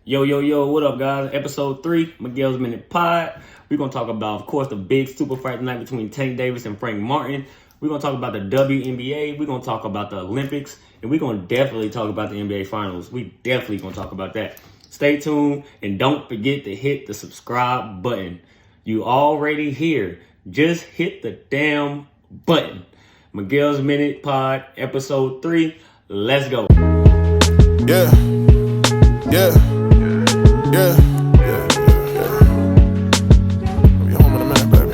Yo, what up, guys? Episode 3, Miguel's Minute Pod. We're going to talk about, of course, the big super fight tonight between Tank Davis and Frank Martin. We're going to talk about the Wnba. We're going to talk about the Olympics. And we're going to definitely talk about the NBA Finals. We definitely going to talk about that. Stay tuned and don't forget to hit the subscribe button. You already here. Just hit the damn button. Miguel's Minute Pod, Episode 3. Let's go. Yeah. Be home in a minute, baby.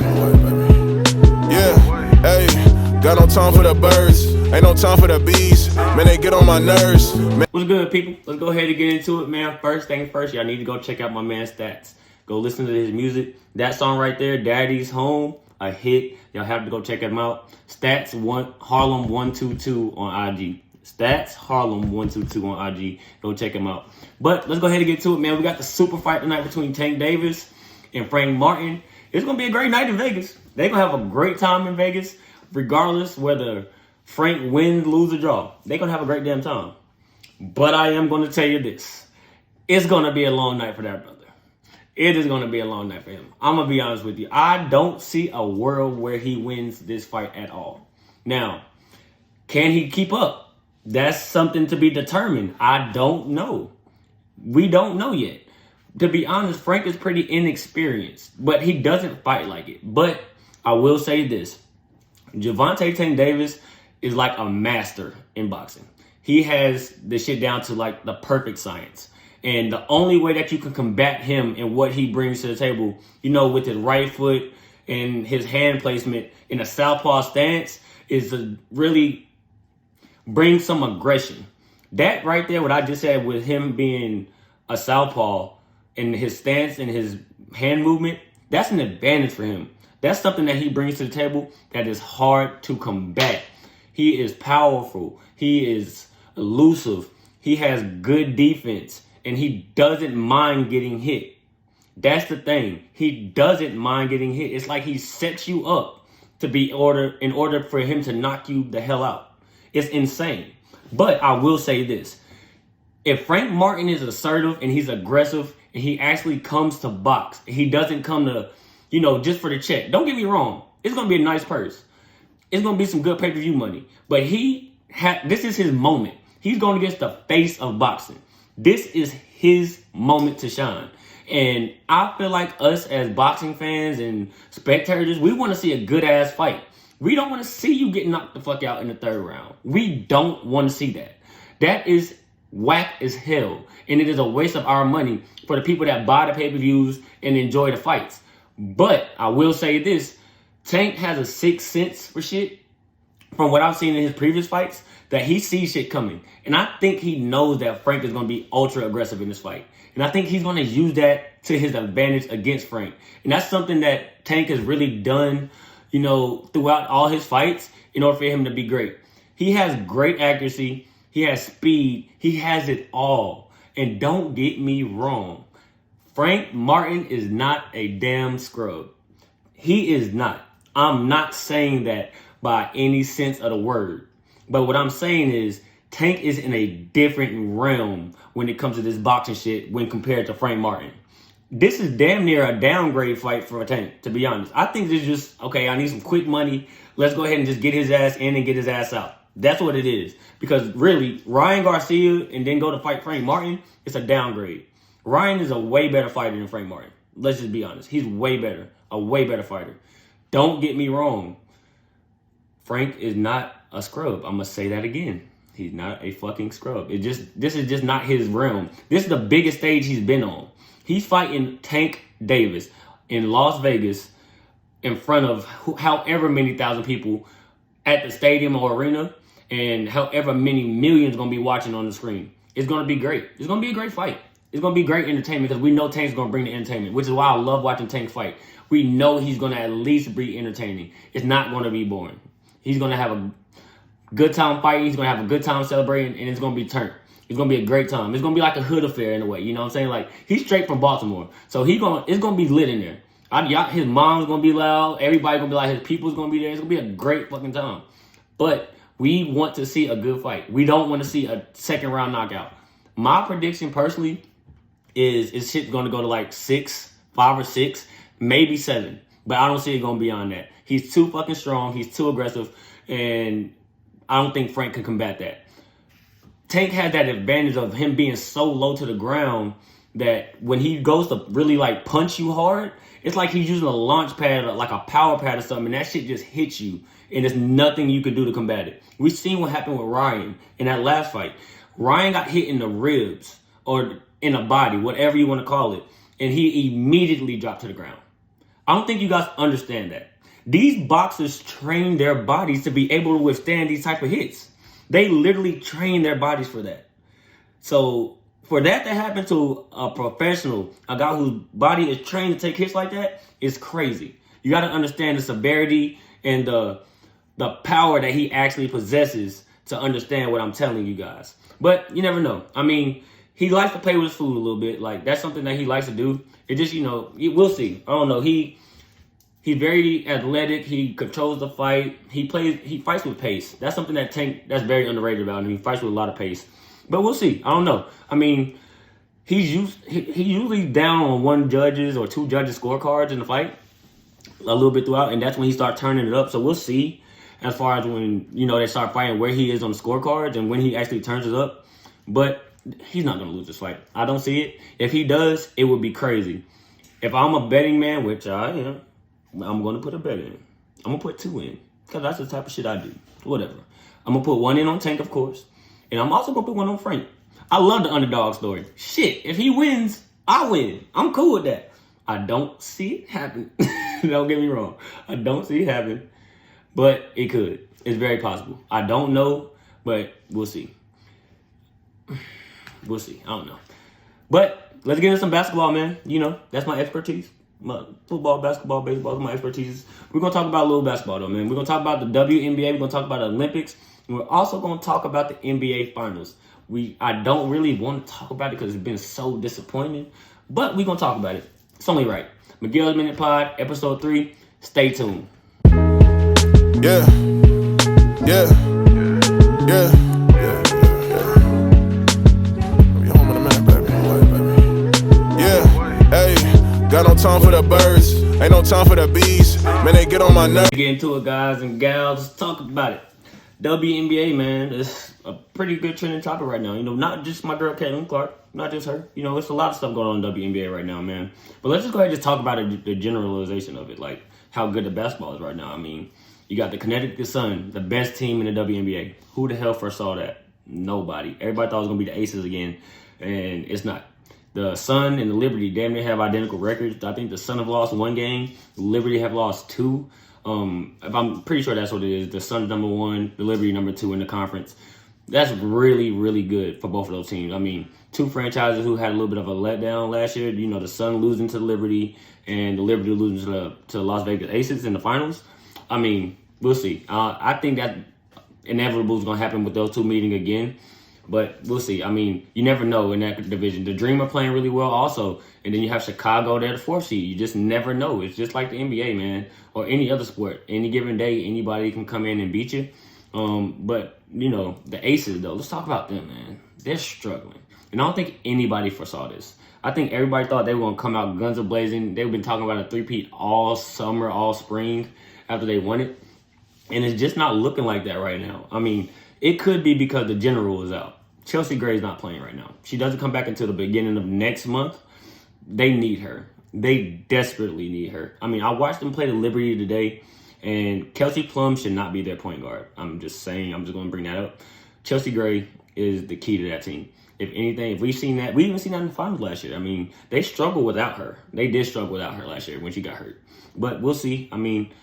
Yeah, hey, got no time for the birds, ain't no time for the bees. Man, they get on my nerves. What's good, people? Let's go ahead and get into it, man. First thing first, y'all need to go check out my man Stats. Go listen to his music. That song right there, Daddy's Home, a hit. Y'all have to go check him out. Stats Harlem 122 on IG. Stats Harlem 122 on IG. Go check him out. But let's go ahead and get to it, man. We got the super fight tonight between Tank Davis and Frank Martin. It's gonna be a great night in Vegas. They're gonna have a great time in Vegas, regardless whether Frank wins, lose, or draw. They're gonna have a great damn time. But I am gonna tell you this: it's gonna be a long night for that brother. It is gonna be a long night for him. I'm gonna be honest with you. I don't see a world where he wins this fight at all. Now, can he keep up? That's something to be determined. I don't know. We don't know yet. To be honest, Frank is pretty inexperienced, but he doesn't fight like it. But I will say this. Gervonta Tank Davis is like a master in boxing. He has this shit down to like the perfect science. And the only way that you can combat him and what he brings to the table, you know, with his right foot and his hand placement in a southpaw stance is to really bring some aggression. That right there, what I just said with him being a southpaw and his stance and his hand movement, that's an advantage for him. That's something that he brings to the table that is hard to combat. He is powerful. He is elusive. He has good defense. And he doesn't mind getting hit. That's the thing. He doesn't mind getting hit. It's like he sets you up to be in order for him to knock you the hell out. It's insane. But I will say this. If Frank Martin is assertive and he's aggressive and he actually comes to box, he doesn't come to, just for the check. Don't get me wrong. It's going to be a nice purse. It's going to be some good pay-per-view money. But this is his moment. He's going against the face of boxing. This is his moment to shine. And I feel like us as boxing fans and spectators, we want to see a good-ass fight. We don't want to see you get knocked the fuck out in the third round. We don't want to see that. That is whack as hell. And it is a waste of our money for the people that buy the pay-per-views and enjoy the fights. But I will say this. Tank has a sixth sense for shit. From what I've seen in his previous fights, that he sees shit coming. And I think he knows that Frank is going to be ultra aggressive in this fight. And I think he's going to use that to his advantage against Frank. And that's something that Tank has really done, throughout all his fights in order for him to be great. He has great accuracy. He has speed. He has it all. And don't get me wrong. Frank Martin is not a damn scrub. He is not. I'm not saying that by any sense of the word. But what I'm saying is Tank is in a different realm when it comes to this boxing shit when compared to Frank Martin. This is damn near a downgrade fight for Tank, to be honest. I think this is just, okay, I need some quick money. Let's go ahead and just get his ass in and get his ass out. That's what it is. Because really, Ryan Garcia and then go to fight Frank Martin, it's a downgrade. Ryan is a way better fighter than Frank Martin. Let's just be honest. He's way better. A way better fighter. Don't get me wrong. Frank is not a scrub. I'm going to say that again. He's not a fucking scrub. This is just not his realm. This is the biggest stage he's been on. He's fighting Tank Davis in Las Vegas in front of however many thousand people at the stadium or arena and however many millions going to be watching on the screen. It's going to be great. It's going to be a great fight. It's going to be great entertainment because we know Tank's going to bring the entertainment, which is why I love watching Tank fight. We know he's going to at least be entertaining. It's not going to be boring. He's going to have a good time fighting. He's going to have a good time celebrating, and it's going to be turned. It's going to be a great time. It's going to be like a hood affair in a way. You know what I'm saying? Like, he's straight from Baltimore. So it's going to be lit in there. His mom's going to be loud. Everybody's going to be like, his people's going to be there. It's going to be a great fucking time. But we want to see a good fight. We don't want to see a second round knockout. My prediction personally is shit going to go to like 5 or 6, maybe 7. But I don't see it going beyond that. He's too fucking strong. He's too aggressive. And I don't think Frank can combat that. Tank has that advantage of him being so low to the ground that when he goes to really like punch you hard, it's like he's using a launch pad, like a power pad or something, and that shit just hits you, and there's nothing you can do to combat it. We've seen what happened with Ryan in that last fight. Ryan got hit in the ribs or in the body, whatever you want to call it, and he immediately dropped to the ground. I don't think you guys understand that. These boxers train their bodies to be able to withstand these type of hits. They literally train their bodies for that. So for that to happen to a professional, a guy whose body is trained to take hits like that, is crazy. You got to understand the severity and the power that he actually possesses to understand what I'm telling you guys. But you never know. I mean, he likes to play with his food a little bit. Like, that's something that he likes to do. It just, we'll see. I don't know. He's very athletic. He controls the fight. He fights with pace. That's something that's very underrated about him. He fights with a lot of pace. But we'll see. I don't know. I mean, he's usually down on 1 judge's or 2 judges' scorecards in the fight a little bit throughout, and that's when he starts turning it up. So we'll see as far as when, they start fighting where he is on the scorecards and when he actually turns it up. But he's not going to lose this fight. I don't see it. If he does, it would be crazy. If I'm a betting man, which I am, I'm going to put a bet in. I'm going to put 2 in because that's the type of shit I do. Whatever. I'm going to put 1 in on Tank, of course. And I'm also going to put 1 on Frank. I love the underdog story. Shit, if he wins, I win. I'm cool with that. I don't see it happen. Don't get me wrong. I don't see it happen. But it could. It's very possible. I don't know, but we'll see. We'll see. I don't know. But let's get into some basketball, man. That's my expertise. My football, basketball, baseball is my expertise. We're going to talk about a little basketball, though, man. We're going to talk about the WNBA. We're going to talk about the Olympics. And we're also going to talk about the NBA Finals. I don't really want to talk about it because it's been so disappointing. But we're going to talk about it. It's only right. Miguel's Minute Pod, Episode 3. Stay tuned. Yeah. Yeah. Yeah. Got no time for the birds, ain't no time for the bees. Man, they get on my nerves. Get into it, guys and gals. Let's talk about it. WNBA, man, is a pretty good trending topic right now. Not just my girl Caitlin Clark, not just her. It's a lot of stuff going on in WNBA right now, man. But let's just go ahead and just talk about it, the generalization of it, like how good the basketball is right now. I mean, you got the Connecticut Sun, the best team in the WNBA. Who the hell foresaw that? Nobody. Everybody thought it was going to be the Aces again, and it's not. The Sun and the Liberty damn near have identical records. I think the Sun have lost 1 game. The Liberty have lost 2. I'm pretty sure that's what it is. The Sun's number 1, the Liberty number 2 in the conference. That's really, really good for both of those teams. I mean, 2 franchises who had a little bit of a letdown last year. The Sun losing to the Liberty and the Liberty losing to the Las Vegas Aces in the finals. I mean, we'll see. I think that inevitable is going to happen with those 2 meeting again. But we'll see. I mean, you never know in that division. The Dream are playing really well also. And then you have Chicago there, the 4th seed. You just never know. It's just like the NBA, man, or any other sport. Any given day, anybody can come in and beat you. But, the Aces, though, let's talk about them, man. They're struggling. And I don't think anybody foresaw this. I think everybody thought they were going to come out guns a-blazing. They've been talking about a 3-peat all summer, all spring after they won it. And it's just not looking like that right now. I mean, it could be because the general is out. Chelsea Gray's not playing right now. She doesn't come back until the beginning of next month. They need her. They desperately need her. I mean, I watched them play the Liberty today, and Kelsey Plum should not be their point guard. I'm just saying. I'm just going to bring that up. Chelsea Gray is the key to that team. If anything, if we've seen that, we even seen that in the finals last year. I mean, they struggled without her. They did struggle without her last year when she got hurt. But we'll see. I mean,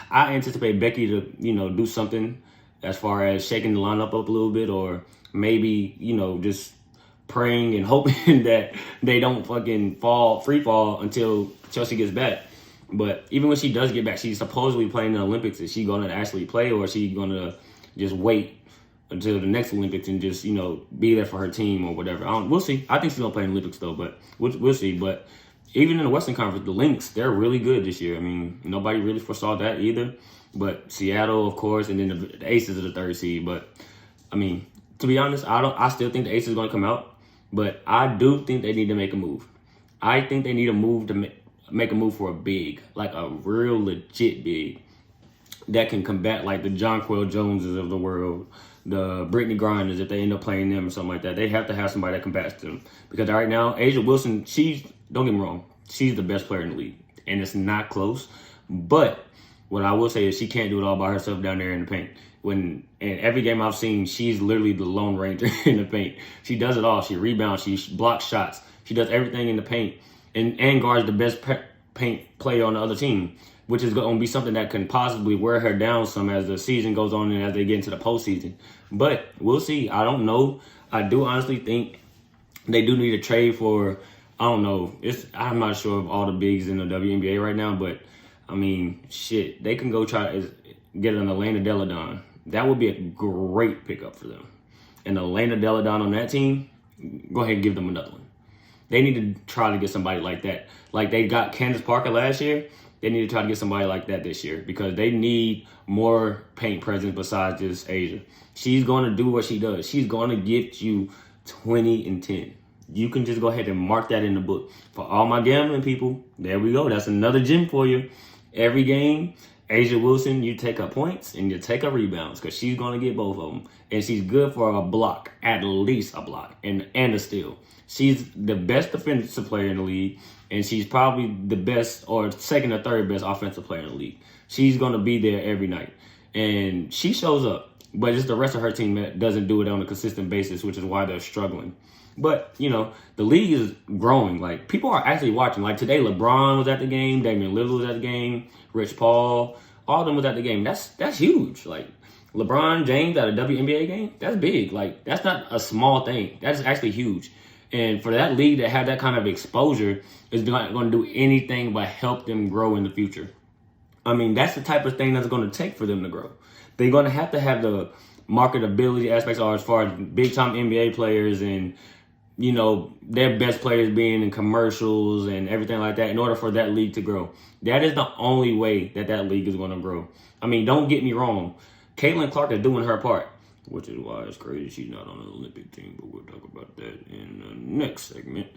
I anticipate Becky to, do something as far as shaking the lineup up a little bit, or maybe, just praying and hoping that they don't fucking free fall until Chelsea gets back. But even when she does get back, she's supposedly playing in the Olympics. Is she going to actually play, or is she going to just wait until the next Olympics and just, be there for her team or whatever? We'll see. I think she's going to play in the Olympics, though, but we'll see. But even in the Western Conference, the Lynx, they're really good this year. I mean, nobody really foresaw that either. But Seattle, of course, and then the Aces are the 3rd seed. But, I mean, to be honest, I still think the Aces are going to come out. But I do think they need to make a move. I think they need a move to make a move for a big, like a real legit big that can combat like the Jonquel Joneses of the world, the Brittany Grinders, if they end up playing them or something like that. They have to have somebody that combats them. Because right now, A'ja Wilson, don't get me wrong, she's the best player in the league. And it's not close. But what I will say is she can't do it all by herself down there in the paint. In every game I've seen, she's literally the Lone Ranger in the paint. She does it all. She rebounds. She blocks shots. She does everything in the paint and guards the best paint player on the other team, which is going to be something that can possibly wear her down some as the season goes on and as they get into the postseason. But we'll see. I don't know. I do honestly think they do need a trade for, I don't know. I'm not sure of all the bigs in the WNBA right now, but I mean, shit, they can go try to get an Elena Deladon. That would be a great pickup for them. And Elena Deladon on that team, go ahead and give them another one. They need to try to get somebody like that. Like they got Candace Parker last year. They need to try to get somebody like that this year because they need more paint presence besides just A'ja. She's going to do what she does. She's going to get you 20 and 10. You can just go ahead and mark that in the book. For all my gambling people, there we go. That's another gem for you. Every game, A'ja Wilson, you take her points and you take her rebounds because she's going to get both of them. And she's good for a block, at least a block, and a steal. She's the best defensive player in the league, and she's probably the best or second or third best offensive player in the league. She's going to be there every night. And she shows up. But it's the rest of her team that doesn't do it on a consistent basis, which is why they're struggling. But, you know, the league is growing. Like, people are actually watching. Like, today, LeBron was at the game. Damian Lillard was at the game. Rich Paul. All of them was at the game. That's huge. Like, LeBron James at a WNBA game, that's big. Like, that's not a small thing. That's actually huge. And for that league to have that kind of exposure is not going to do anything but help them grow in the future. I mean, that's the type of thing that's going to take for them to grow. They're going to have the marketability aspects as far as big-time NBA players and, you know, their best players being in commercials and everything like that in order for that league to grow. That is the only way that league is going to grow. I mean, don't get me wrong. Caitlin Clark is doing her part, which is why it's crazy she's not on the Olympic team, but we'll talk about that in the next segment.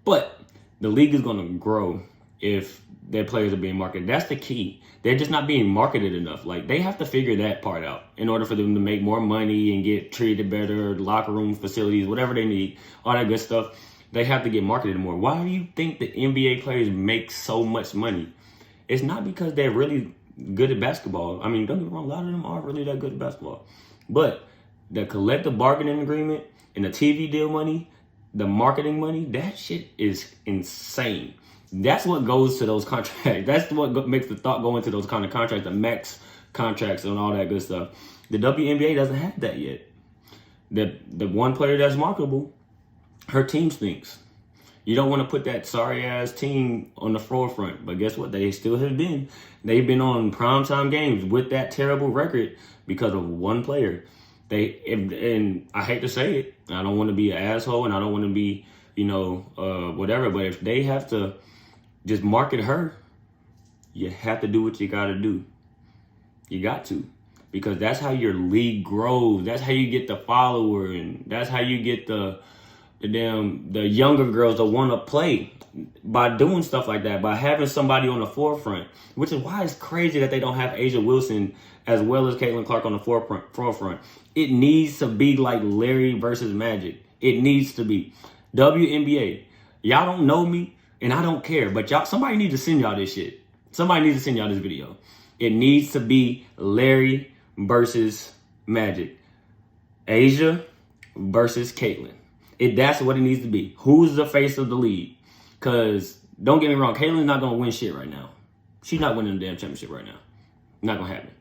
But the league is going to grow if their players are being marketed. That's the key. They're just not being marketed enough. Like, they have to figure that part out in order for them to make more money and get treated better, locker room facilities, whatever they need, all that good stuff. They have to get marketed more. Why do you think the NBA players make so much money? It's not because they're really good at basketball. I mean, don't get me wrong, a lot of them aren't really that good at basketball. But the collective bargaining agreement and the TV deal money, the marketing money, that shit is insane. That's what goes to those contracts. That's what makes the thought go into those kind of contracts, the max contracts and all that good stuff. The WNBA doesn't have that yet. The one player that's marketable, her team stinks. You don't want to put that sorry-ass team on the forefront. But guess what? They still have been. They've been on primetime games with that terrible record because of one player. And I hate to say it. I don't want to be an asshole and I don't want to be, whatever. But if they have to just market her, you have to do what you got to do. You got to. Because that's how your league grows. That's how you get the follower. And that's how you get the younger girls that want to play. By doing stuff like that. By having somebody on the forefront. Which is why it's crazy that they don't have A'ja Wilson as well as Caitlin Clark on the forefront. It needs to be like Larry versus Magic. It needs to be. WNBA. Y'all don't know me. And I don't care, but somebody needs to send y'all this shit. Somebody needs to send y'all this video. It needs to be Larry versus Magic. A'ja versus Caitlin. That's what it needs to be. Who's the face of the league? Because, don't get me wrong, Caitlin's not going to win shit right now. She's not winning the damn championship right now. Not going to happen.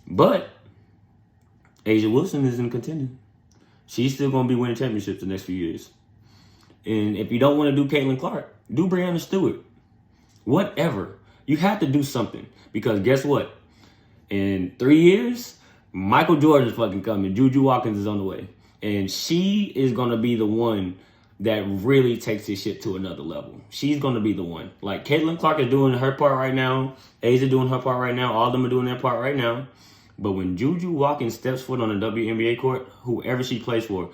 But, A'ja Wilson isn't contending. She's still going to be winning championships the next few years. And if you don't want to do Caitlin Clark, do Breanna Stewart. Whatever. You have to do something. Because guess what? In 3 years, Michael Jordan is fucking coming. Juju Watkins is on the way. And she is going to be the one that really takes this shit to another level. She's going to be the one. Like, Caitlin Clark is doing her part right now. A'ja doing her part right now. All of them are doing their part right now. But when Juju Watkins steps foot on the WNBA court, whoever she plays for,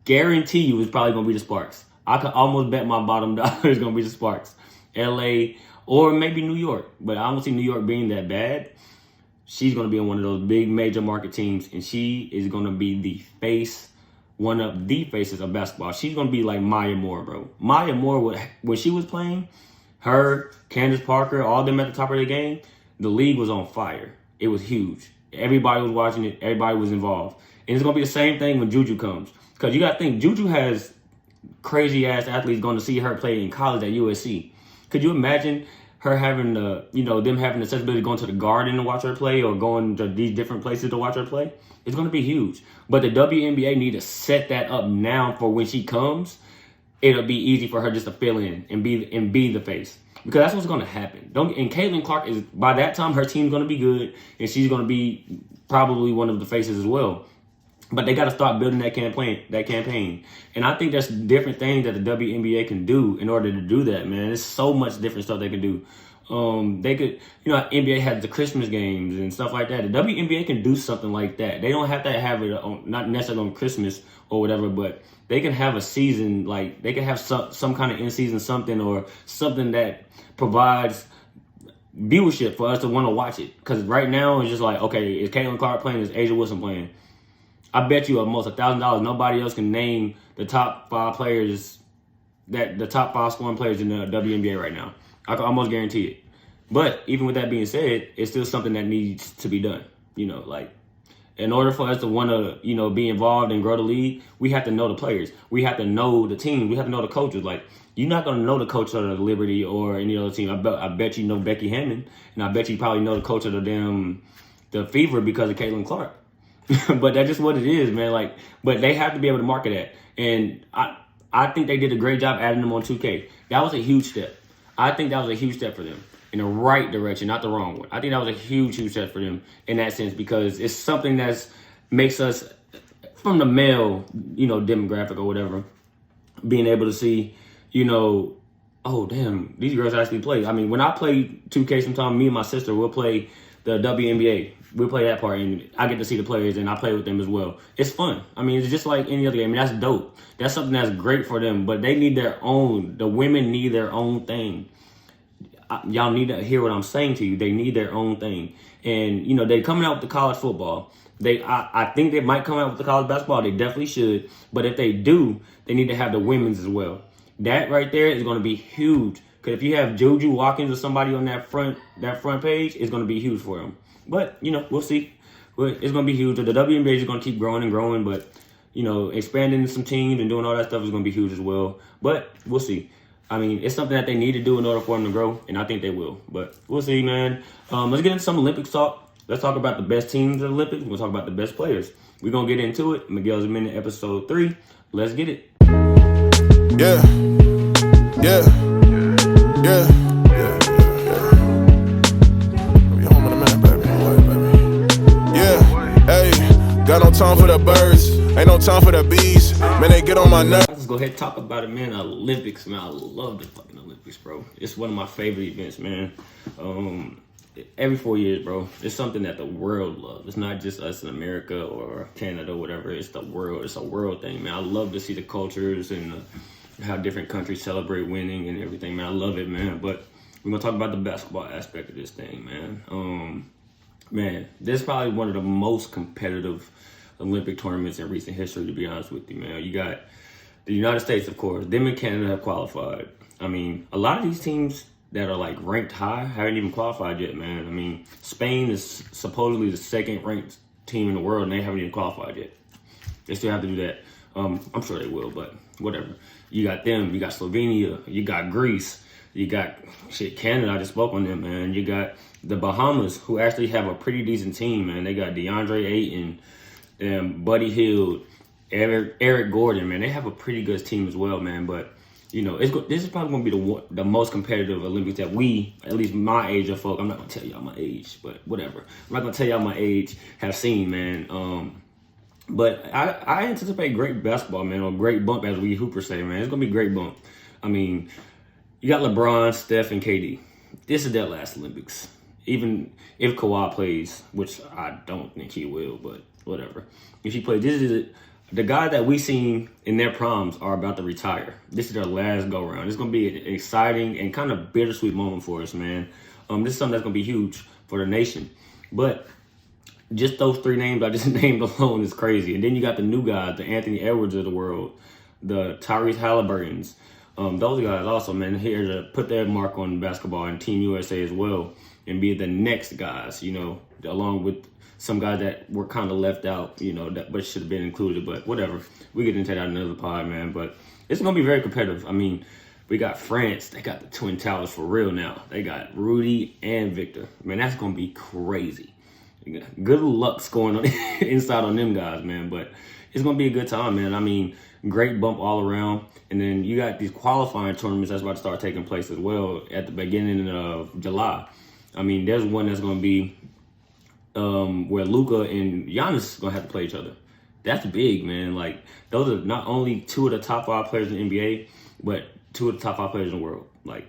guarantee you it's probably going to be the Sparks. I could almost bet my bottom dollar it's going to be the Sparks. LA or maybe New York. But I don't see New York being that bad. She's going to be on one of those big major market teams, and she is going to be the face, one of the faces of basketball. She's going to be like Maya Moore, bro. Maya Moore, when she was playing, her, Candace Parker, all them at the top of the game, the league was on fire. It was huge. Everybody was watching it. Everybody was involved. And it's going to be the same thing when Juju comes. Because you got to think, Juju has crazy-ass athletes going to see her play in college at USC. Could you imagine her having the, them having the accessibility going to the Garden to watch her play or going to these different places to watch her play? It's going to be huge. But the WNBA need to set that up now for when she comes. It'll be easy for her just to fill in and be the face. Because that's what's going to happen. And Caitlin Clark is, by that time, her team's going to be good. And she's going to be probably one of the faces as well. But they got to start building that campaign. And I think there's different things that the WNBA can do in order to do that, man. There's so much different stuff they can do. They could, NBA has the Christmas games and stuff like that. The WNBA can do something like that. They don't have to have it on, not necessarily on Christmas or whatever, but they can have a season, like they can have some kind of in-season something or something that provides viewership for us to want to watch it. Because right now it's just like, okay, is Caitlin Clark playing? Is Asia Wilson playing? I bet you almost $1,000 nobody else can name the top 5 players, the top 5 scoring players in the WNBA right now. I can almost guarantee it. But even with that being said, it's still something that needs to be done. Like in order for us to want to, be involved and grow the league, we have to know the players. We have to know the team. We have to know the coaches. Like, you're not going to know the coach of the Liberty or any other team. I bet you know Becky Hammond, and I bet you probably know the coach of the Fever because of Caitlin Clark. But that's just what it is, man. Like, but they have to be able to market that. And I think they did a great job adding them on 2K. That was a huge step. I think that was a huge step for them in the right direction, not the wrong one. I think that was a huge step for them in that sense because it's something that makes us, from the male, demographic or whatever, being able to see, oh, damn, these girls actually play. I mean, when I play 2K sometimes, me and my sister will play the WNBA. We'll play that part, and I get to see the players, and I play with them as well. It's fun. I mean, it's just like any other game. I mean, that's dope. That's something that's great for them, but they need their own. The women need their own thing. Y'all need to hear what I'm saying to you. They need their own thing. And, they're coming out with the college football. I think they might come out with the college basketball. They definitely should. But if they do, they need to have the women's as well. That right there is going to be huge. Because if you have Juju Watkins or somebody on that front page, it's going to be huge for them. But, we'll see. It's going to be huge. The WNBA is going to keep growing and growing. But, expanding some teams and doing all that stuff is going to be huge as well. But we'll see. I mean, it's something that they need to do in order for them to grow. And I think they will. But we'll see, man. Let's get into some Olympics talk. Let's talk about the best teams in the Olympics. We'll talk about the best players. We're going to get into it. Miguel's a Minute, episode 3. Let's get it. Yeah. Yeah. Yeah. Got no time for the birds, ain't no time for the bees. Man, they get on my nerves. Let's go ahead and talk about it, man. Olympics, man. I love the fucking Olympics, bro. It's one of my favorite events, man. Every 4 years, bro. It's something that the world loves. It's not just us in America or Canada or whatever. It's the world. It's a world thing, man. I love to see the cultures and how different countries celebrate winning and everything, man. I love it, man. But we're going to talk about the basketball aspect of this thing, man. Man, this is probably one of the most competitive Olympic tournaments in recent history, to be honest with you, man. You got the United States, of course. Them and Canada have qualified. I mean, a lot of these teams that are, like, ranked high haven't even qualified yet, man. I mean, Spain is supposedly the second-ranked team in the world, and they haven't even qualified yet. They still have to do that. I'm sure they will, but whatever. You got them. You got Slovenia. You got Greece. You got, Canada. I just spoke on them, man. You got the Bahamas, who actually have a pretty decent team, man. They got DeAndre Ayton, Buddy Hield, Eric Gordon, man. They have a pretty good team as well, man. But, this is probably going to be the most competitive Olympics that we, at least my age of folk, I'm not going to tell y'all my age, but whatever. I'm not going to tell y'all my age, have seen, man. But I anticipate great basketball, man, or great bump, as we Hoopers say, man. It's going to be a great bump. I mean, you got LeBron, Steph, and KD. This is their last Olympics. Even if Kawhi plays, which I don't think he will, but whatever. If he plays, this is the guys that we seen in their proms are about to retire. This is their last go round. It's gonna be an exciting and kind of bittersweet moment for us, man. This is something that's gonna be huge for the nation. But just those 3 names I just named alone is crazy. And then you got the new guys, the Anthony Edwards of the world, the Tyrese Halliburtons. Those guys also, man, here to put their mark on basketball and Team USA as well, and be the next guys, you know, along with some guys that were kind of left out, you know, but should have been included. But whatever, we get into that in another pod, man. But it's gonna be very competitive. I mean, we got France. They got the Twin Towers for real now. They got Rudy and Victor. Man, that's gonna be crazy. Good luck's going on inside on them guys, man. But it's gonna be a good time, man. I mean, great bump all around. And then you got these qualifying tournaments that's about to start taking place as well at the beginning of July. I mean, there's one that's gonna be where Luka and Giannis gonna have to play each other. That's big, man. Like, those are not only 2 of the top 5 players in the NBA, but 2 of the top 5 players in the world. Like,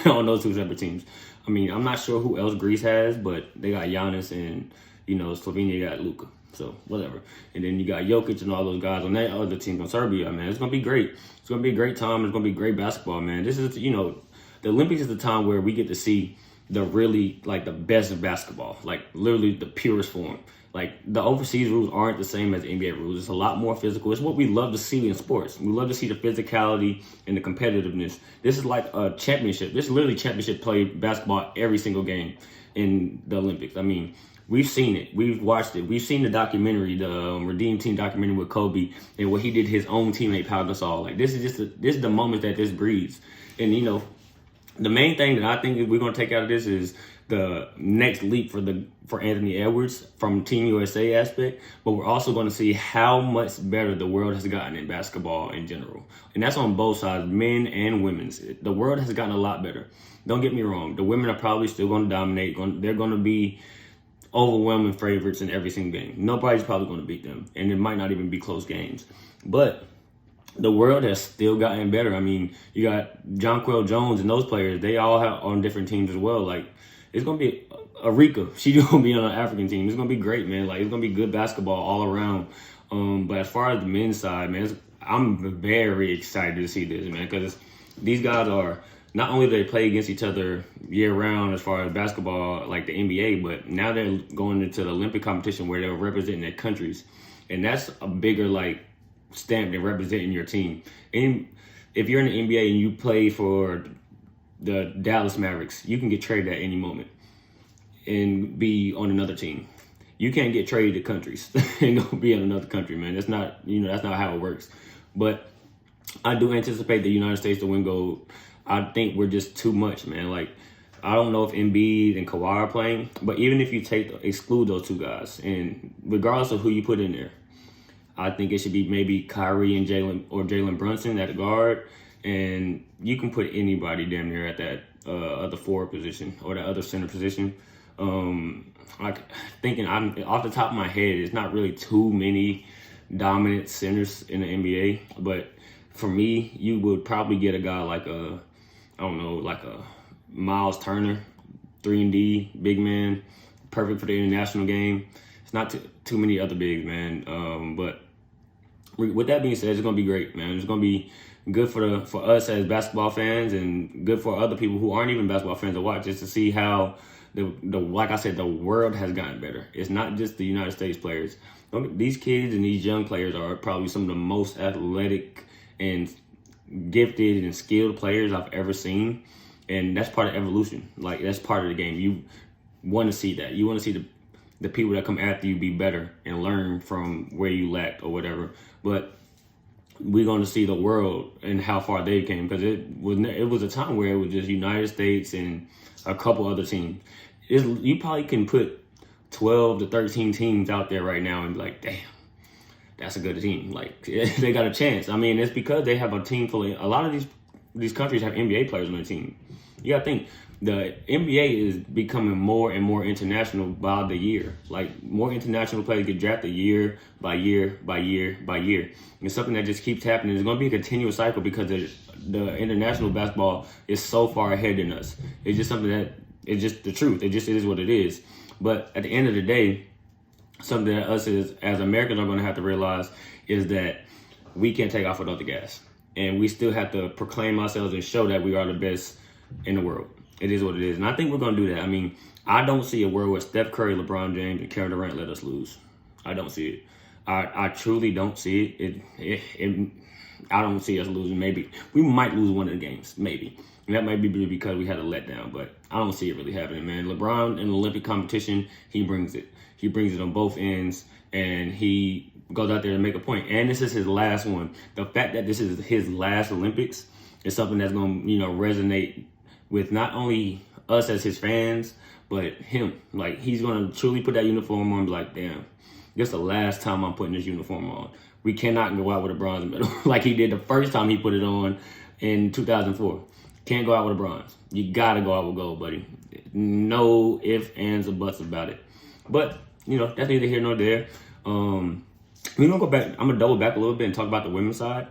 on those 2 separate teams. I mean, I'm not sure who else Greece has, but they got Giannis and, you know, Slovenia got Luka. So, whatever. And then you got Jokic and all those guys on that other team from Serbia, man. It's going to be great. It's going to be a great time. It's going to be great basketball, man. This is, you know, the Olympics is the time where we get to see the really, like, the best of basketball. Like, literally the purest form. Like, the overseas rules aren't the same as the NBA rules. It's a lot more physical. It's what we love to see in sports. We love to see the physicality and the competitiveness. This is like a championship. This is literally championship play basketball every single game in the Olympics. I mean, we've seen it. We've watched it. We've seen the documentary, the Redeem Team documentary with Kobe and what he did to his own teammate, Pau Gasol. Like, this is the moment that this breeds. And, you know, the main thing that I think we're going to take out of this is the next leap for Anthony Edwards from Team USA aspect, but we're also going to see how much better the world has gotten in basketball in general. And that's on both sides, men and women's. The world has gotten a lot better. Don't get me wrong. The women are probably still going to dominate. They're going to be overwhelming favorites in every single game. Nobody's probably going to beat them, and it might not even be close games. But the world has still gotten better. I mean, you got Jonquel Jones and those players. They all have on different teams as well. Like, it's going to be Arika. She's going to be on an African team. It's going to be great, man. Like, it's going to be good basketball all around. But as far as the men's side, man, I'm very excited to see this, man, because these guys are, not only do they play against each other year-round as far as basketball, like the NBA, but now they're going into the Olympic competition where they're representing their countries. And that's a bigger, like, stamp than representing your team. And if you're in the NBA and you play for the Dallas Mavericks, you can get traded at any moment and be on another team. You can't get traded to countries and go be in another country, man. That's not, you know, that's not how it works. But I do anticipate the United States to win gold. I think we're just too much, man. Like, I don't know if Embiid and Kawhi are playing, but even if you exclude those 2 guys, and regardless of who you put in there, I think it should be maybe Kyrie and Jalen Brunson at the guard, and you can put anybody damn near at that other forward position or that other center position. Like, thinking, I'm off the top of my head, it's not really too many dominant centers in the NBA, but for me, you would probably get a guy like a Miles Turner, 3-and-D, big man, perfect for the international game. It's not too many other bigs, man. But with that being said, it's going to be great, man. It's going to be good for us as basketball fans and good for other people who aren't even basketball fans to watch, just to see how, like I said, the world has gotten better. It's not just the United States players. These kids and these young players are probably some of the most athletic and gifted and skilled players I've ever seen. And that's part of evolution. Like, that's part of the game. You want to see that. You want to see the people that come after you be better and learn from where you lacked or whatever. But we're going to see the world and how far they came, because it was a time where it was just United States and a couple other teams. You probably can put 12 to 13 teams out there right now and be like, damn, that's a good team. Like, they got a chance. I mean, it's because they have a team full of, a lot of these countries have NBA players on their team. You got to think, the NBA is becoming more and more international by the year. Like, more international players get drafted year by year by year by year. It's something that just keeps happening. It's going to be a continuous cycle because the international basketball is so far ahead than us. It's just something that, it's just the truth. It just is what it is. But at the end of the day, something that us as Americans are going to have to realize is that we can't take our foot off the gas. And we still have to proclaim ourselves and show that we are the best in the world. It is what it is. And I think we're going to do that. I mean, I don't see a world where Steph Curry, LeBron James, and Kevin Durant let us lose. I don't see it. I truly don't see it. I don't see us losing. Maybe we might lose one of the games, maybe. And that might be because we had a letdown, but I don't see it really happening, man. LeBron in the Olympic competition, he brings it. He brings it on both ends, and he goes out there to make a point. And this is his last one. The fact that this is his last Olympics is something that's going to, resonate with not only us as his fans, but him. Like, he's going to truly put that uniform on and be like, damn, this is the last time I'm putting this uniform on. We cannot go out with a bronze medal like he did the first time he put it on in 2004. Can't go out with a bronze. You got to go out with gold, buddy. No ifs, ands, or buts about it. But, that's neither here nor there. We're going to go back. I'm going to double back a little bit and talk about the women's side.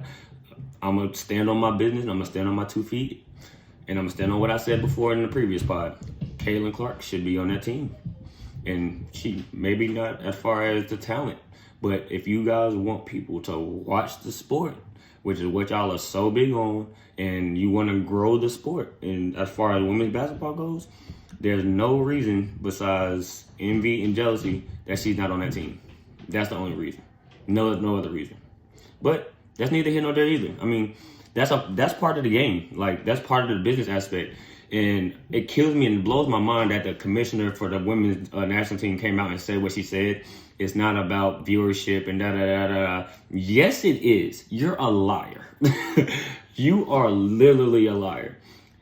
I'm going to stand on my business. I'm going to stand on my 2 feet. And I'm going to stand on what I said before in the previous pod. Caitlin Clark should be on that team. And she maybe not as far as the talent. But if you guys want people to watch the sport, which is what y'all are so big on, and you want to grow the sport, and as far as women's basketball goes, there's no reason besides envy and jealousy that she's not on that team. That's the only reason. No other reason. But that's neither here nor there either. I mean, that's part of the game. Like, that's part of the business aspect. And it kills me and blows my mind that the commissioner for the women's national team came out and said what she said. It's not about viewership and da-da-da-da-da. Yes, it is. You're a liar. You are literally a liar.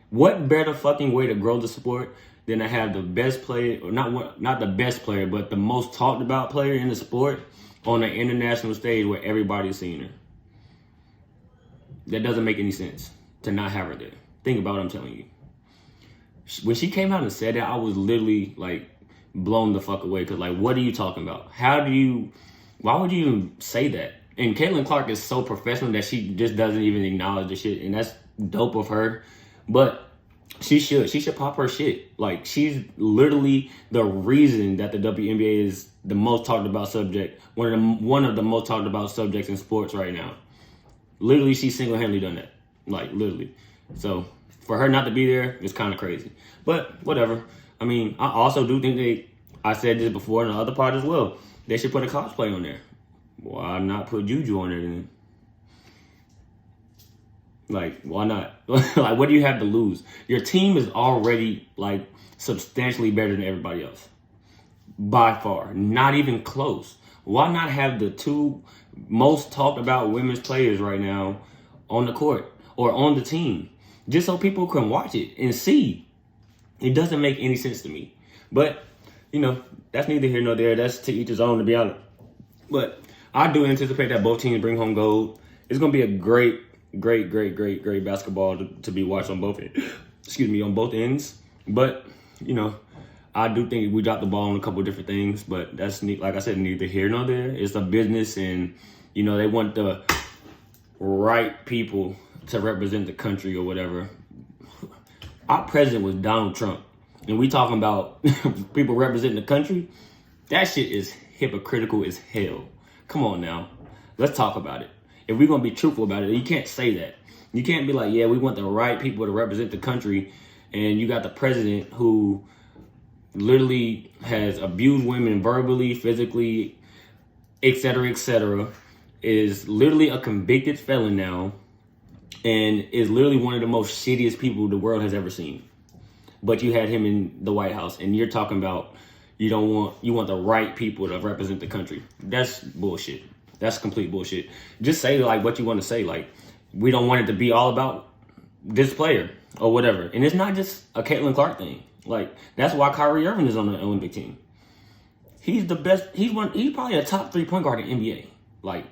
What better fucking way to grow the sport than to have the best player, or not the best player, but the most talked about player in the sport on an international stage where everybody's seeing her? That doesn't make any sense to not have her there. Think about what I'm telling you. When she came out and said that, I was literally like blown the fuck away. Cause like, what are you talking about? Why would you even say that? And Caitlin Clark is so professional that she just doesn't even acknowledge the shit. And that's dope of her. But she should pop her shit. Like, she's literally the reason that the WNBA is the most talked about subject. One of the most talked about subjects in sports right now. Literally, she single-handedly done that. Like, literally. So, for her not to be there is kind of crazy. But, whatever. I mean, I also do think I said this before in the other part as well, they should put a cosplay on there. Why not put Juju on there then? Like, why not? Like, what do you have to lose? Your team is already, like, substantially better than everybody else. By far. Not even close. Why not have the two most talked about women's players right now on the court or on the team? Just so people can watch it and see. It doesn't make any sense to me. But, that's neither here nor there. That's to each his own, to be honest. But I do anticipate that both teams bring home gold. It's going to be a great basketball to be watched on both ends. But, I do think we dropped the ball on a couple of different things. But that's, like I said, neither here nor there. It's a business, and, they want the right people to represent the country or whatever. Our president was Donald Trump. And we talking about people representing the country? That shit is hypocritical as hell. Come on now. Let's talk about it. If we're going to be truthful about it, you can't say that. You can't be like, yeah, we want the right people to represent the country, and you got the president who literally has abused women verbally, physically, etc., is literally a convicted felon now, and is literally one of the most shittiest people the world has ever seen. But you had him in the White House, and you're talking about you want the right people to represent the country. That's bullshit. That's complete bullshit. Just say like what you want to say. Like, we don't want it to be all about this player or whatever. And it's not just a Caitlin Clark thing. Like, that's why Kyrie Irving is on the Olympic team. He's the best. He's probably a top 3 point guard in the NBA. Like,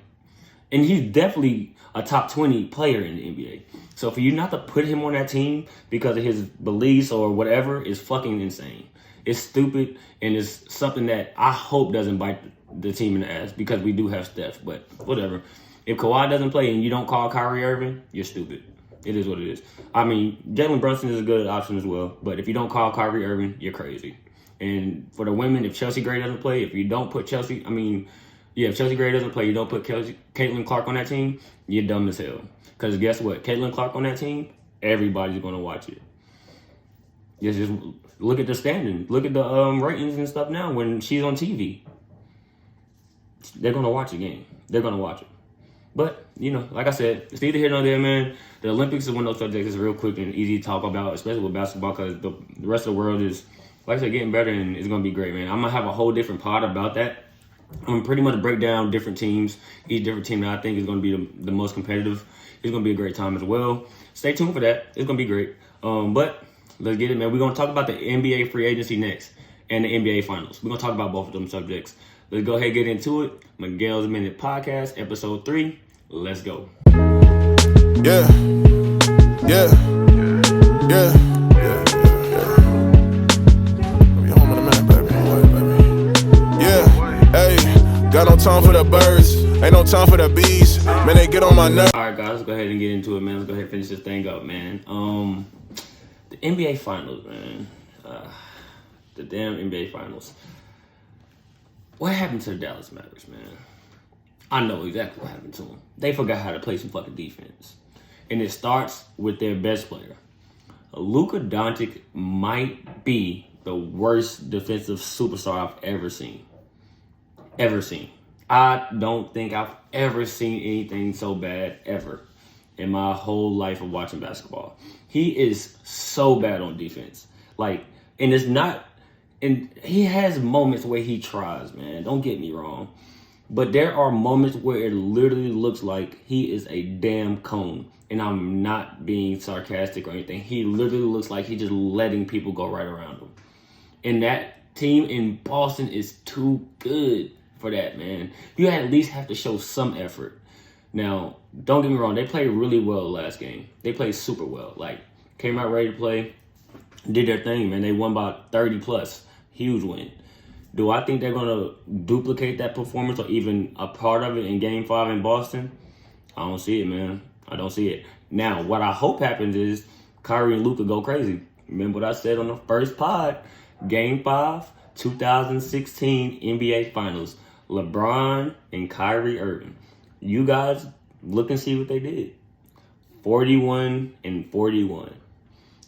and he's definitely a top 20 player in the NBA. So for you not to put him on that team because of his beliefs or whatever is fucking insane. It's stupid, and it's something that I hope doesn't bite the team in the ass, because we do have Steph. But whatever. If Kawhi doesn't play and you don't call Kyrie Irving, you're stupid. It is what it is. I mean, Jalen Brunson is a good option as well. But if you don't call Kyrie Irving, you're crazy. And for the women, if Chelsea Gray doesn't play, if you don't put if Chelsea Gray doesn't play, you don't put Caitlin Clark on that team, you're dumb as hell. Because guess what? Caitlin Clark on that team, everybody's going to watch it. Just look at the standing. Look at the ratings and stuff now when she's on TV. They're going to watch the game. They're going to watch it. But, like I said, it's neither here nor there, man. The Olympics is one of those subjects that's real quick and easy to talk about, especially with basketball, because the rest of the world is, like I said, getting better, and it's going to be great, man. I'm going to have a whole different pod about that. I'm going to pretty much break down different teams, each different team that I think is going to be the most competitive. It's going to be a great time as well. Stay tuned for that. It's going to be great. But let's get it, man. We're going to talk about the NBA free agency next and the NBA finals. We're going to talk about both of them subjects. Let's go ahead and get into it. Miguel's Minute Podcast, episode 3. Let's go. Yeah. Be home in a minute, baby. Yeah. Hey, got no time for the birds. Ain't no time for the bees. Man, they get on my nerves. All right, guys, let's go ahead and get into it, man. Let's go ahead and finish this thing up, man. The NBA finals, man. The damn NBA finals. What happened to the Dallas Mavericks, man? I know exactly what happened to them. They forgot how to play some fucking defense. And it starts with their best player. Luka Doncic might be the worst defensive superstar I've ever seen. I don't think I've ever seen anything so bad ever in my whole life of watching basketball. He is so bad on defense. And he has moments where he tries, man. Don't get me wrong. But there are moments where it literally looks like he is a damn cone. And I'm not being sarcastic or anything. He literally looks like he's just letting people go right around him. And that team in Boston is too good for that, man. You at least have to show some effort. Now, don't get me wrong. They played really well last game. They played super well. Came out ready to play. Did their thing, man. They won by 30 plus. Huge win. Do I think they're going to duplicate that performance or even a part of it in Game 5 in Boston? I don't see it, man. I don't see it. Now, what I hope happens is Kyrie and Luka go crazy. Remember what I said on the first pod? Game 5, 2016 NBA Finals. LeBron and Kyrie Irving. You guys look and see what they did. 41-41.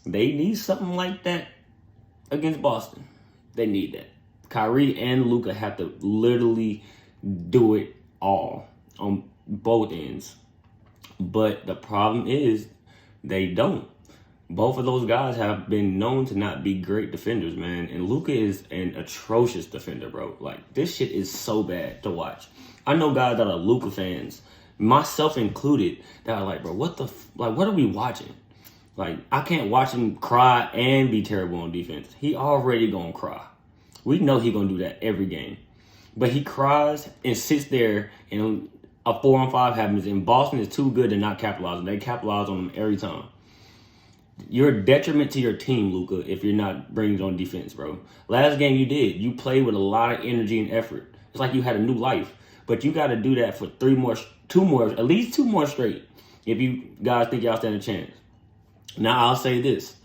They need something like that against Boston. They need that. Kyrie and Luka have to literally do it all on both ends. But the problem is they don't. Both of those guys have been known to not be great defenders, man. And Luka is an atrocious defender, bro. This shit is so bad to watch. I know guys that are Luka fans, myself included, that are bro, what are we watching? I can't watch him cry and be terrible on defense. He already gonna cry. We know he gonna do that every game. But he cries and sits there and a 4-on-5 happens, and Boston is too good to not capitalize on. They capitalize on them every time. You're a detriment to your team, Luka, if you're not bringing it on defense, bro. Last game you did. You played with a lot of energy and effort. It's like you had a new life. But you got to do that for at least two more straight, if you guys think y'all stand a chance. Now, I'll say this.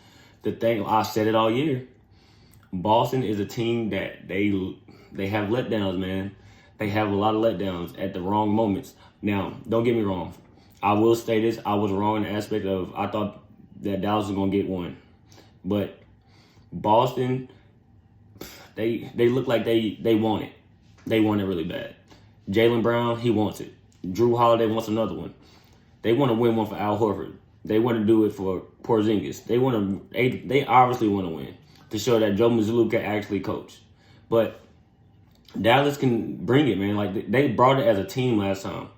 I said it all year. Boston is a team that they have letdowns, man. They have a lot of letdowns at the wrong moments. Now, don't get me wrong. I will say this. I was wrong in the aspect of I thought that Dallas was going to get one. But Boston, they look like they want it. They want it really bad. Jaylen Brown, he wants it. Drew Holiday wants another one. They want to win one for Al Horford. They want to do it for Porzingis. They obviously want to win to show that Joe Mazzulla can actually coach. But Dallas can bring it, man. They brought it as a team last time.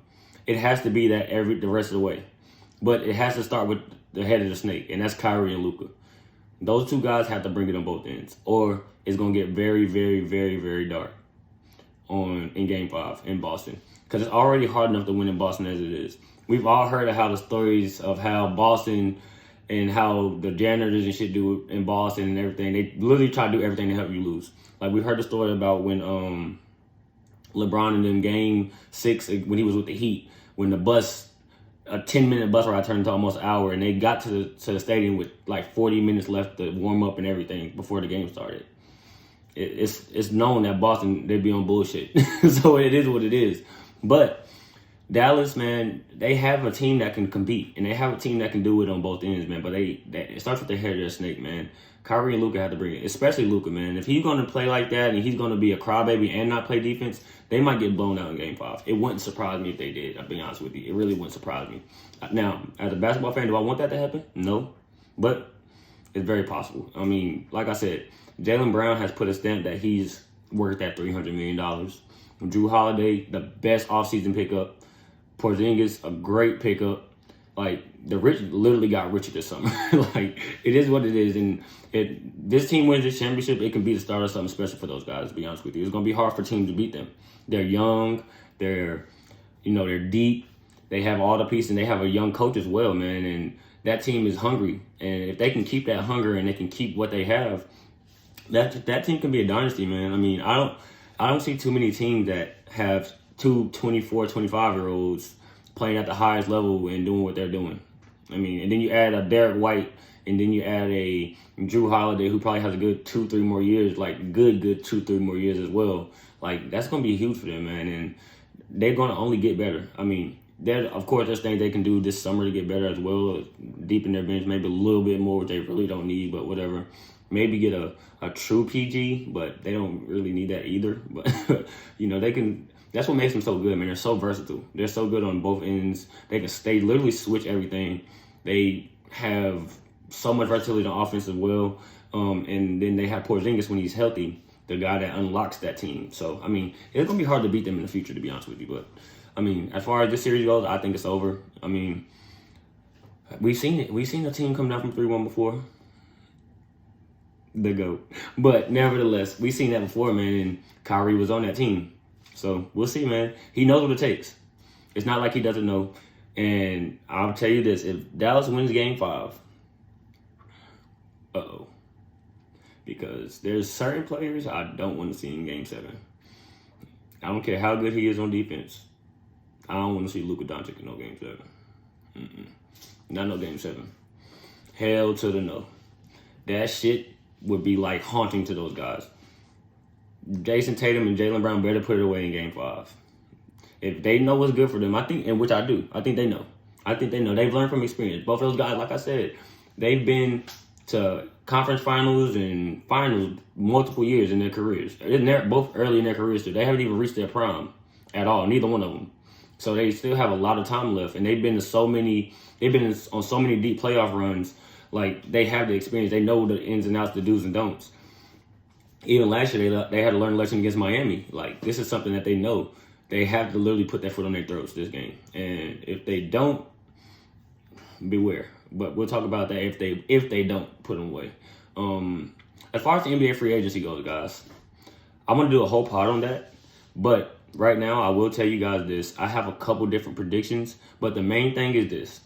It has to be that the rest of the way. But it has to start with the head of the snake, and that's Kyrie and Luka. Those two guys have to bring it on both ends, or it's going to get very, very, very, very dark in Game 5 in Boston. Because it's already hard enough to win in Boston as it is. We've all heard of how the stories of how Boston and how the janitors and shit do it in Boston and everything. They literally try to do everything to help you lose. We heard the story about when LeBron in them Game 6, when he was with the Heat, when a 10-minute bus ride turned into almost an hour, and they got to the stadium with 40 minutes left to warm up and everything before the game started. it's known that Boston, they be on bullshit. So it is what it is. But Dallas, man, they have a team that can compete, and they have a team that can do it on both ends, man. But it starts with the head of their snake, man. Kyrie and Luka have to bring it, especially Luka, man. If he's going to play like that and he's going to be a crybaby and not play defense, they might get blown out in Game 5. It wouldn't surprise me if they did, I'll be honest with you. It really wouldn't surprise me. Now, as a basketball fan, do I want that to happen? No. But it's very possible. I mean, like I said, Jaylen Brown has put a stamp that he's worth that $300 million. Jrue Holiday, the best offseason pickup. Porzingis, a great pickup. Like, the rich literally got richer this summer. Like, it is what it is. And this team wins this championship, it can be the start of something special for those guys, to be honest with you. It's going to be hard for teams to beat them. They're young. They're deep. They have all the pieces, and they have a young coach as well, man. And that team is hungry. And if they can keep that hunger and they can keep what they have, that team can be a dynasty, man. I mean, I don't see too many teams that have two 24, 25-year-olds playing at the highest level and doing what they're doing. I mean, and then you add a Derek White, and then you add a Jrue Holiday, who probably has a good 2-3 more years, like good 2-3 more years as well. Like, that's going to be huge for them, man. And they're going to only get better. I mean, of course, there's things they can do this summer to get better as well. Deepen their bench, maybe a little bit more, which they really don't need, but whatever. Maybe get a true PG, but they don't really need that either. But, they can. That's what makes them so good, man. They're so versatile. They're so good on both ends. They literally switch everything. They have so much versatility on offense as well. And then they have Porzingis when he's healthy, the guy that unlocks that team. So, I mean, it's going to be hard to beat them in the future, to be honest with you. But, I mean, as far as this series goes, I think it's over. I mean, we've seen it. We've seen a team come down from 3-1 before. The GOAT. But, nevertheless, we've seen that before, man, and Kyrie was on that team. So, we'll see, man. He knows what it takes. It's not like he doesn't know. And I'll tell you this. If Dallas wins Game 5, uh-oh. Because there's certain players I don't want to see in Game 7. I don't care how good he is on defense. I don't want to see Luka Doncic in no Game 7. Not no Game 7. Hell to the no. That shit would be like haunting to those guys. Jason Tatum and Jaylen Brown better put it away in Game 5. If they know what's good for them, I think, and which I do, I think they know. They've learned from experience. Both of those guys, like I said, they've been to conference finals and finals multiple years in their careers. They're both early in their careers, too. They haven't even reached their prime at all, neither one of them. So they still have a lot of time left, and they've been on so many deep playoff runs. Like, they have the experience. They know the ins and outs, the do's and don'ts. Even last year, they had to learn a lesson against Miami. Like, this is something that they know. They have to literally put their foot on their throats this game. And if they don't, beware. But we'll talk about that if they don't put them away. As far as the NBA free agency goes, guys, I'm going to do a whole pod on that. But right now, I will tell you guys this. I have a couple different predictions. But the main thing is this.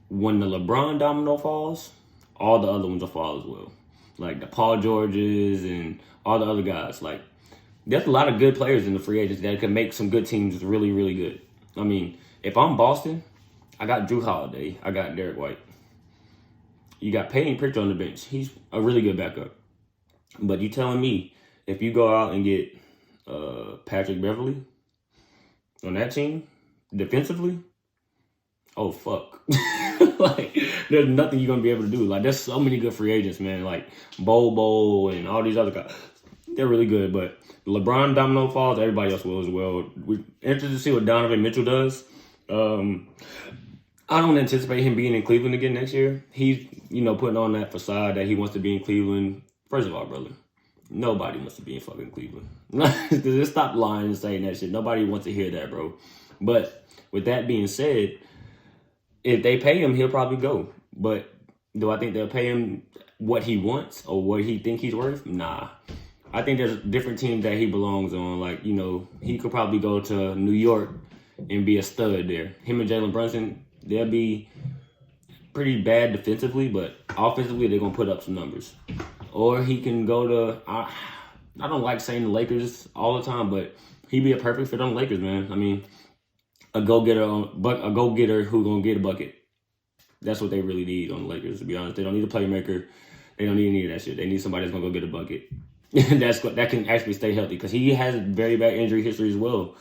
When the LeBron domino falls, all the other ones will fall as well. Like the Paul Georges and all the other guys. Like, there's a lot of good players in the free agents that can make some good teams really, really good. I mean, if I'm Boston, I got Jrue Holiday. I got Derek White. You got Peyton Pritchard on the bench. He's a really good backup. But you telling me if you go out and get Patrick Beverly on that team defensively, oh, fuck. Like, there's nothing you're going to be able to do. Like, there's so many good free agents, man. Like, Bobo and all these other guys. They're really good. But LeBron domino falls, everybody else will as well. We're interested to see what Donovan Mitchell does. I don't anticipate him being in Cleveland again next year. He's, putting on that facade that he wants to be in Cleveland. First of all, brother, nobody wants to be in fucking Cleveland. Just stop lying and saying that shit. Nobody wants to hear that, bro. But with that being said, if they pay him, he'll probably go. But do I think they'll pay him what he wants or what he think he's worth? Nah. I think there's different teams that he belongs on. Like, he could probably go to New York and be a stud there. Him and Jalen Brunson, they'll be pretty bad defensively, but offensively, they're going to put up some numbers. Or he can go to, I don't like saying the Lakers all the time, but he'd be a perfect fit on the Lakers, man. I mean, a go-getter who going to get a bucket. That's what they really need on the Lakers, to be honest. They don't need a playmaker. They don't need any of that shit. They need somebody that's going to go get a bucket. that can actually stay healthy, because he has very bad injury history as well.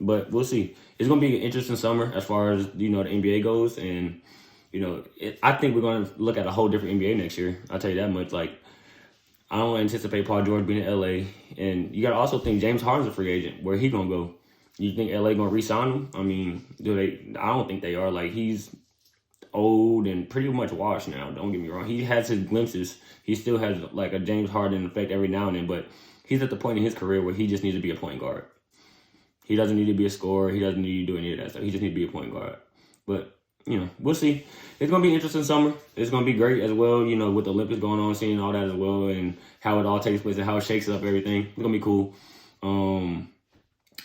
But we'll see. It's gonna be an interesting summer as far as the NBA goes, and I think we're gonna look at a whole different NBA next year. I'll tell you that much. Like, I don't anticipate Paul George being in LA, and you gotta also think James Harden's a free agent. Where he gonna go? You think LA gonna re-sign him? I mean, I don't think they are. Like, he's old and pretty much washed now. Don't get me wrong. He has his glimpses. He still has like a James Harden effect every now and then, but he's at the point in his career where he just needs to be a point guard. He doesn't need to be a scorer. He doesn't need to do any of that stuff. He just needs to be a point guard. But, we'll see. It's going to be an interesting summer. It's going to be great as well, with the Olympics going on, seeing all that as well, and how it all takes place and how it shakes up everything. It's going to be cool.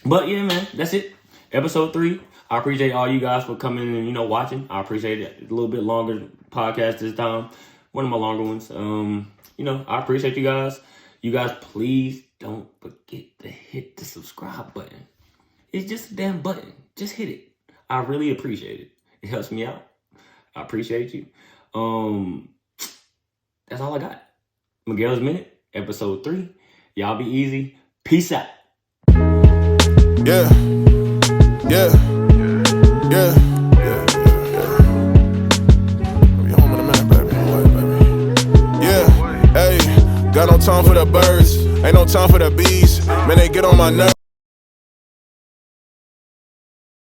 But, yeah, man, that's it. Episode 3. I appreciate all you guys for coming and, watching. I appreciate it. A little bit longer podcast this time. One of my longer ones. I appreciate you guys. You guys, please don't forget to hit the subscribe button. It's just a damn button. Just hit it. I really appreciate it. It helps me out. I appreciate you. That's all I got. Miguel's Minute, episode 3. Y'all be easy. Peace out. Yeah. Yeah. Yeah. Be home in a minute, baby. Yeah. Hey, got no time for the birds. Ain't no time for the bees. Man, they get on my nerves.